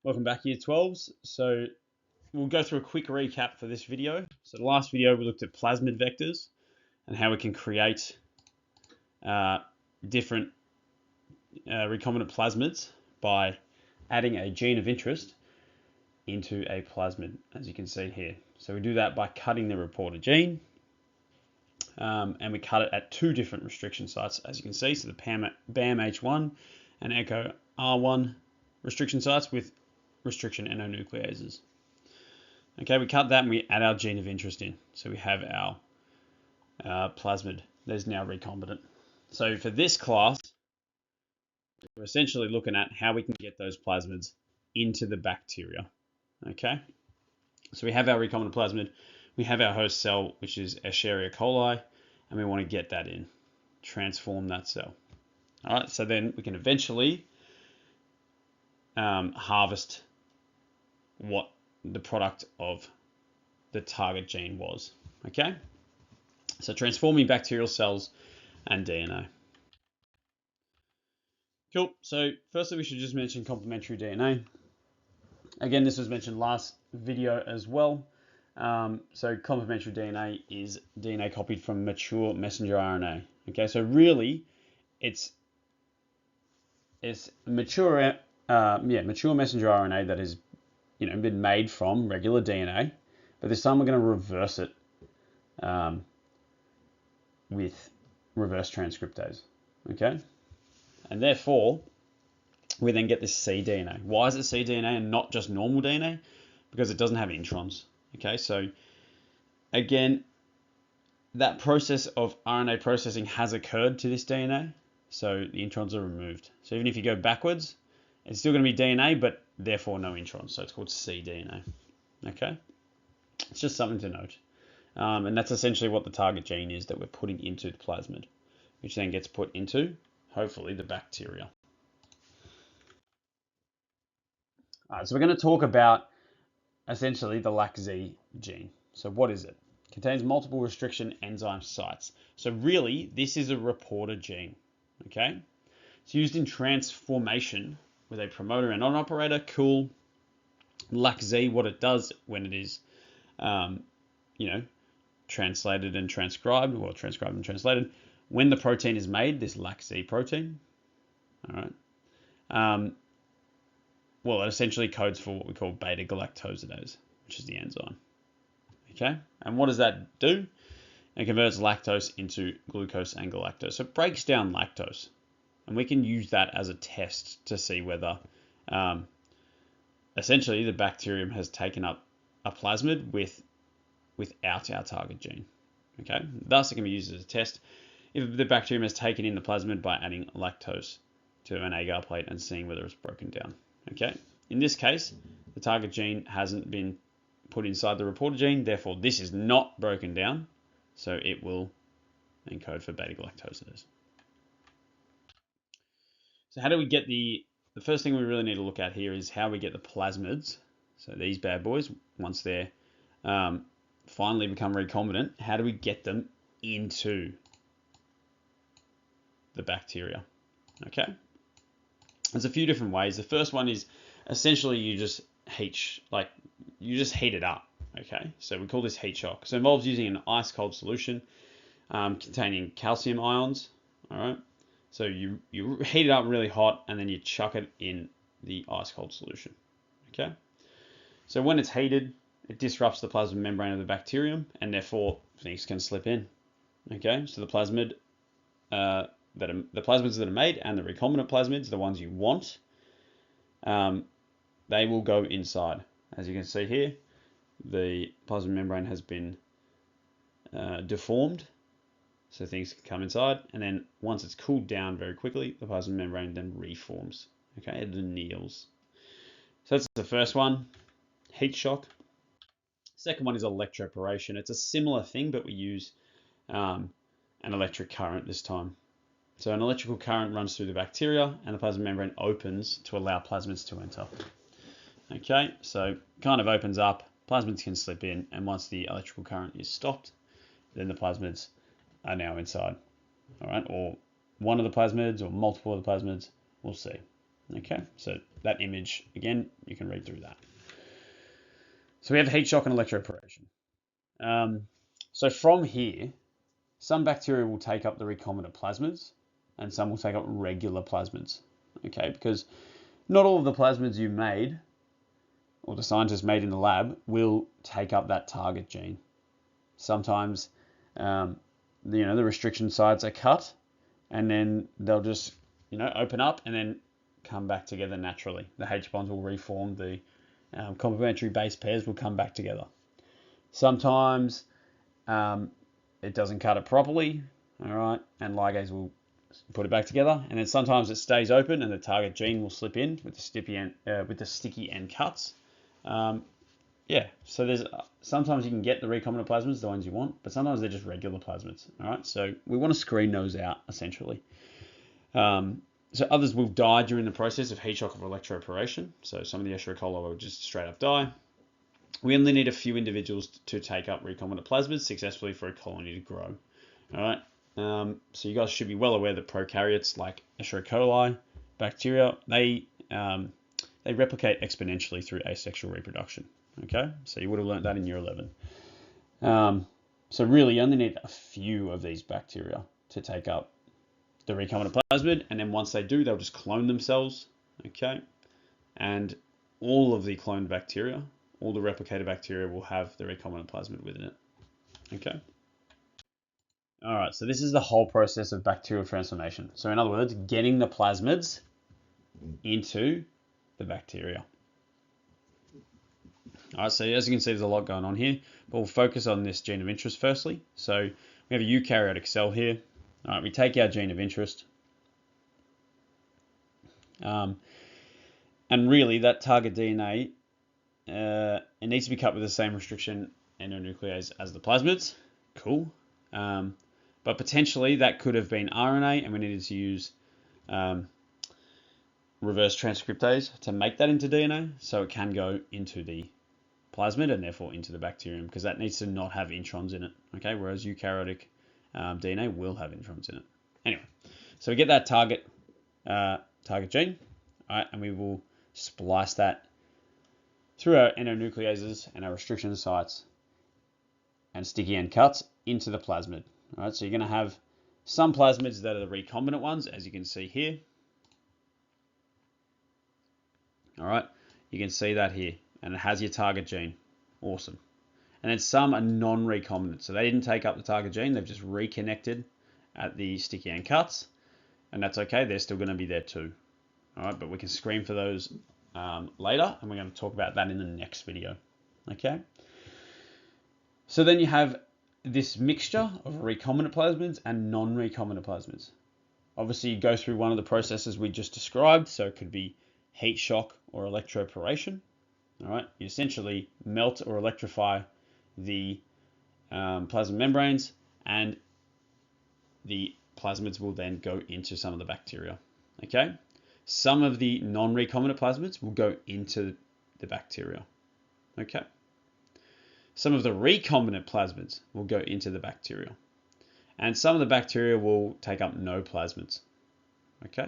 Welcome back, Year 12s. So we'll go through a quick recap for this video. So the last video we looked at plasmid vectors and how we can create different recombinant plasmids by adding a gene of interest into a plasmid, as you can see here. So we do that by cutting the reporter gene, and we cut it at two different restriction sites, as you can see. So the BAM-H1 and ECHO R1 restriction sites with restriction endonucleases. Okay, we cut that and we add our gene of interest in. So we have our plasmid that is now recombinant. So for this class, we're essentially looking at how we can get those plasmids into the bacteria. Okay, so we have our recombinant plasmid, we have our host cell, which is Escherichia coli, and we want to get that in, transform that cell. All right, so then we can eventually harvest what the product of the target gene was. Okay, so transforming bacterial cells and DNA. Cool. So firstly, we should just mention complementary DNA. Again, this was mentioned last video as well. So complementary DNA is DNA copied from mature messenger RNA. Okay, so really, it's mature messenger RNA that has been made from regular DNA, but this time we're going to reverse it with reverse transcriptase. Okay, and therefore we then get this cDNA. Why is it cDNA and not just normal DNA? Because it doesn't have introns. Okay, so again, that process of RNA processing has occurred to this DNA, so the introns are removed. So even if you go backwards, it's still going to be DNA, but therefore no introns. So it's called cDNA. Okay, it's just something to note. And that's essentially what the target gene is that we're putting into the plasmid, which then gets put into, hopefully, the bacteria. All right, so we're going to talk about essentially the LAC-Z gene. So what is it? It contains multiple restriction enzyme sites. So really, this is a reporter gene. Okay, it's used in transformation with a promoter and non-operator. Cool. LAC-Z, what it does when it is, translated and transcribed, or transcribed and translated, when the protein is made, this LAC-Z protein, all right, well, it essentially codes for what we call beta-galactosidase, which is the enzyme. Okay, and what does that do? It converts lactose into glucose and galactose. So it breaks down lactose, and we can use that as a test to see whether essentially the bacterium has taken up a plasmid without our target gene. Okay, thus it can be used as a test if the bacterium has taken in the plasmid by adding lactose to an agar plate and seeing whether it's broken down. Okay, in this case, the target gene hasn't been put inside the reporter gene, therefore this is not broken down, so it will encode for beta-galactosidase. So how do we get the first thing we really need to look at here is how we get the plasmids, so these bad boys, once they're finally become recombinant, how do we get them into the bacteria? Okay, there's a few different ways. The first one is essentially you just heat it up. Okay, so we call this heat shock. So it involves using an ice cold solution containing calcium ions. All right, so you heat it up really hot and then you chuck it in the ice cold solution. Okay, so when it's heated, it disrupts the plasma membrane of the bacterium and therefore things can slip in. Okay, so the plasmids that are made and the recombinant plasmids, the ones you want, they will go inside. As you can see here, the plasma membrane has been deformed, so things can come inside, and then once it's cooled down very quickly, the plasma membrane then reforms. Okay, it anneals. So that's the first one, heat shock. Second one is electroporation. It's a similar thing, but we use an electric current this time. So an electrical current runs through the bacteria and the plasma membrane opens to allow plasmids to enter. Okay, so kind of opens up, plasmids can slip in, and once the electrical current is stopped, then the plasmids are now inside. All right, or one of the plasmids or multiple of the plasmids, we'll see. Okay, so that image, again, you can read through that. So we have heat shock and electroporation. So from here, some bacteria will take up the recombinant plasmids and some will take up regular plasmids. Okay, because not all of the plasmids you made or the scientists made in the lab will take up that target gene. Sometimes, the restriction sites are cut and then they'll just, open up and then come back together naturally. The H bonds will reform, the complementary base pairs will come back together. Sometimes it doesn't cut it properly, all right, and ligase will put it back together, and then sometimes it stays open and the target gene will slip in with the sticky end cuts. So there's sometimes you can get the recombinant plasmids, the ones you want, but sometimes they're just regular plasmids. All right, so we want to screen those out essentially. So others will die during the process of heat shock or electroporation. So some of the Escherichia coli will just straight up die. We only need a few individuals to take up recombinant plasmids successfully for a colony to grow. All right. So you guys should be well aware that prokaryotes like Escherichia coli, bacteria, they replicate exponentially through asexual reproduction. Okay, so you would have learned that in year 11. So really, you only need a few of these bacteria to take up the recombinant plasmid, and then once they do, they'll just clone themselves. Okay, and all of the cloned bacteria, all the replicated bacteria will have the recombinant plasmid within it. Okay. All right, so this is the whole process of bacterial transformation. So in other words, getting the plasmids into the bacteria. All right, so as you can see, there's a lot going on here, but we'll focus on this gene of interest firstly. So we have a eukaryotic cell here. All right, we take our gene of interest. And really, that target DNA, it needs to be cut with the same restriction endonuclease as the plasmids. Cool. But potentially that could have been RNA, and we needed to use reverse transcriptase to make that into DNA, so it can go into the plasmid and therefore into the bacterium, because that needs to not have introns in it. Okay, whereas eukaryotic DNA will have introns in it. Anyway, so we get that target gene, all right, and we will splice that through our endonucleases and our restriction sites and sticky end cuts into the plasmid. All right, so you're going to have some plasmids that are the recombinant ones, as you can see here. All right, you can see that here, and it has your target gene. Awesome. And then some are non-recombinant, so they didn't take up the target gene, they've just reconnected at the sticky end cuts, and that's okay, they're still going to be there too. All right, but we can screen for those later, and we're going to talk about that in the next video. Okay. So then you have this mixture of recombinant plasmids and non-recombinant plasmids. Obviously, you go through one of the processes we just described, so it could be heat shock or electroporation. All right, you essentially melt or electrify the plasma membranes, and the plasmids will then go into some of the bacteria. Okay, some of the non-recombinant plasmids will go into the bacteria. Okay. Some of the recombinant plasmids will go into the bacteria. And some of the bacteria will take up no plasmids. Okay?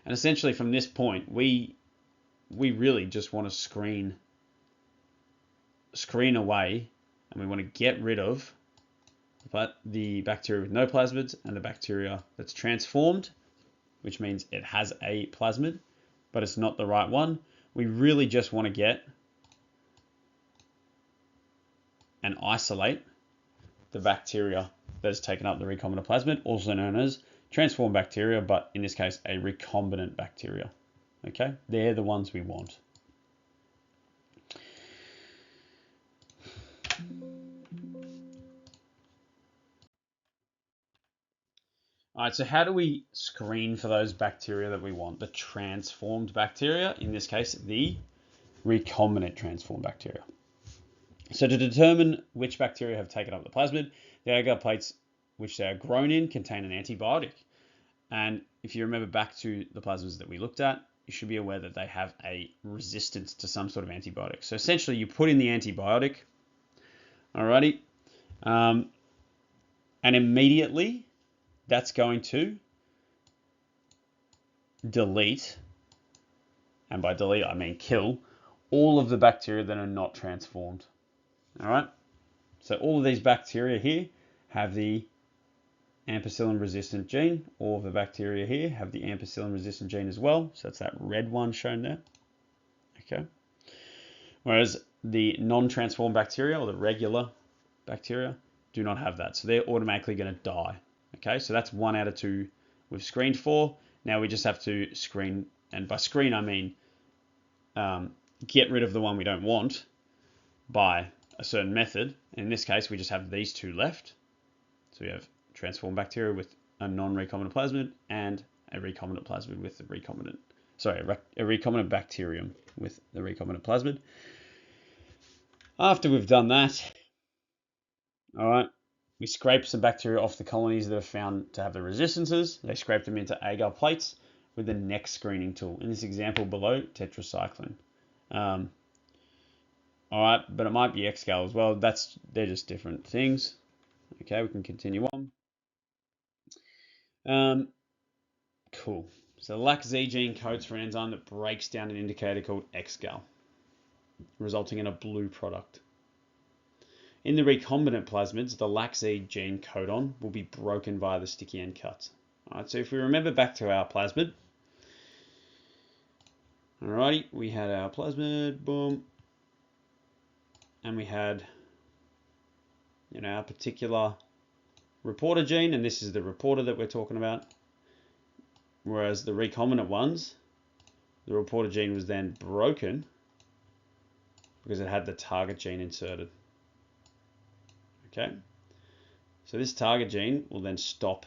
And essentially from this point, we really just want to screen away, and we want to get rid of the bacteria with no plasmids and the bacteria that's transformed, which means it has a plasmid, but it's not the right one. We really just want to get and isolate the bacteria that has taken up the recombinant plasmid, also known as transformed bacteria, but in this case, a recombinant bacteria. Okay, they're the ones we want. All right, so how do we screen for those bacteria that we want? The transformed bacteria, in this case, the recombinant transformed bacteria. So to determine which bacteria have taken up the plasmid, the agar plates which they are grown in contain an antibiotic. And if you remember back to the plasmids that we looked at, you should be aware that they have a resistance to some sort of antibiotic. So essentially you put in the antibiotic, alrighty, and immediately that's going to delete and by delete I mean kill, all of the bacteria that are not transformed. All right. So all of these bacteria here have the ampicillin resistant gene. All of the bacteria here have the ampicillin resistant gene as well. So that's that red one shown there. Okay. Whereas the non-transformed bacteria or the regular bacteria do not have that. So they're automatically going to die. Okay, so that's 1 out of 2 we've screened for. Now we just have to screen, and by screen I mean get rid of the one we don't want by a certain method. In this case, we just have these 2 left. So we have transformed bacteria with a non-recombinant plasmid and a recombinant plasmid with the recombinant, a recombinant bacterium with the recombinant plasmid. After we've done that, all right, we scrape some bacteria off the colonies that are found to have the resistances. They scrape them into agar plates with the next screening tool. In this example below, tetracycline. All right, but it might be Xcal as well. They're just different things. Okay, we can continue on. Cool. So the LAC-Z gene codes for an enzyme that breaks down an indicator called Xcal, resulting in a blue product. In the recombinant plasmids, the LAC-Z gene codon will be broken via the sticky end cuts. All right, so if we remember back to our plasmid, alrighty, we had our plasmid, boom, and we had, our particular reporter gene, and this is the reporter that we're talking about. Whereas the recombinant ones, the reporter gene was then broken because it had the target gene inserted. Okay, so this target gene will then stop,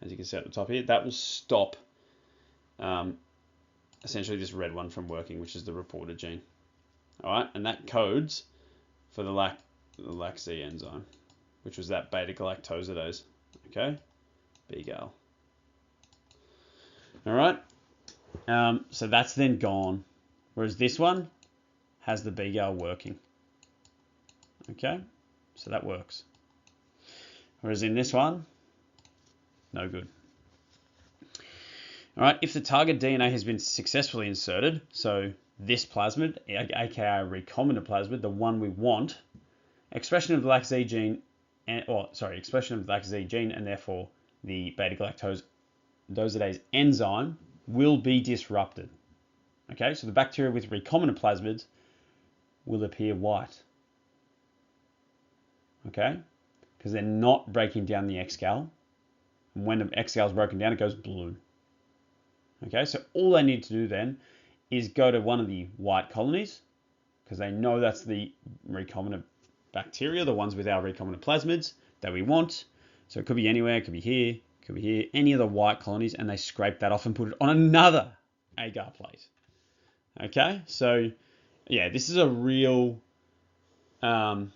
as you can see at the top here, that will stop essentially this red one from working, which is the reporter gene. All right, and that codes for the LAC-Z enzyme, which was that beta-galactosidase. Okay, BGAL. All right, so that's then gone, whereas this one has the BGAL working. Okay, so that works. Whereas in this one, no good. All right, if the target DNA has been successfully inserted, so this plasmid, aka recombinant plasmid, the one we want, expression of the LAC-Z gene, expression of the LAC-Z gene, and therefore the beta-galactosidase enzyme will be disrupted. Okay, so the bacteria with recombinant plasmids will appear white. Okay, because they're not breaking down the Xcal. And when the Xcal is broken down, it goes blue. Okay, so all they need to do then is go to one of the white colonies, because they know that's the recombinant bacteria, the ones with our recombinant plasmids that we want. So it could be anywhere, it could be here, it could be here, any of the white colonies, and they scrape that off and put it on another agar plate. Okay, so yeah, this is a real hard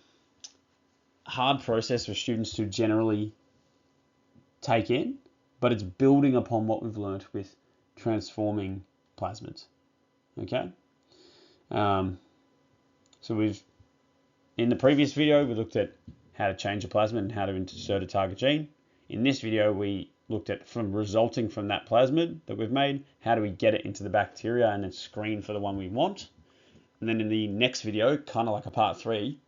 process for students to generally take in, but it's building upon what we've learned with transforming plasmids. Okay, so in the previous video we looked at how to change a plasmid and how to insert a target gene. In this video we looked at resulting from that plasmid that we've made, how do we get it into the bacteria and then screen for the one we want. And then in the next video, kind of like a part 3,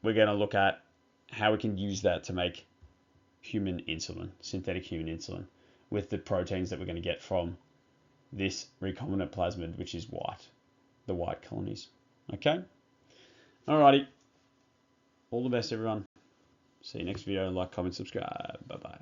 we're going to look at how we can use that to make human insulin, synthetic human insulin, with the proteins that we're going to get from this recombinant plasmid, which is white, the white colonies. Okay? Alrighty. All the best, everyone. See you next video. Like, comment, subscribe. Bye-bye.